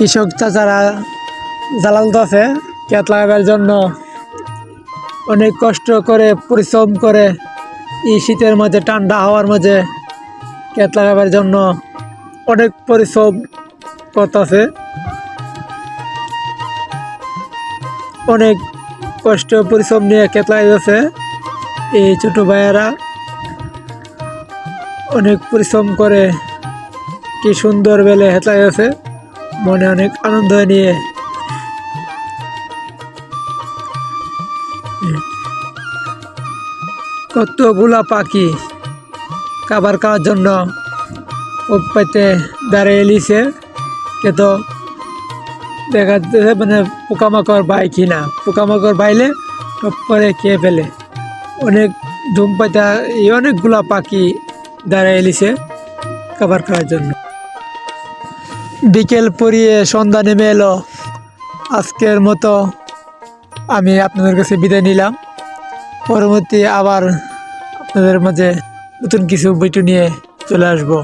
কৃষক চাচারা জালাল আছে ক্ষেত লাগাবার জন্য অনেক কষ্ট করে পরিশ্রম করে এই শীতের মাঝে ঠান্ডা হাওয়ার মাঝে ক্ষেত লাগাবার জন্য অনেক পরিশ্রম করতেছে, অনেক কষ্ট পরিশ্রম নিয়ে ক্ষেত লাগাইতেছে। এই ছোট ভাইয়েরা অনেক পরিশ্রম করে কি সুন্দর বেলে ক্ষেত লাগাইতেছে, মনে অনেক আনন্দ নিয়ে। কতগুলা পাখি খাবার খাওয়ার জন্য পাইতে দাঁড়িয়ে এলিছে, কিন্তু দেখা যাচ্ছে মানে পোকামাকড় বাই কিনা, পোকামাকড় বাইলে টপ করে খেয়ে ফেলে। অনেক ধূম পাইতা অনেকগুলা পাখি দাঁড়িয়ে এলিছে খাবার খাওয়ার জন্য। বিকেল পরিয়ে সন্ধ্যা নেমে এলো। আজকের মতো আমি আপনাদের কাছে বিদায় নিলাম। পরবর্তী আবার আপনাদের মাঝে নতুন কিছু ভিডিও নিয়ে চলে আসবো।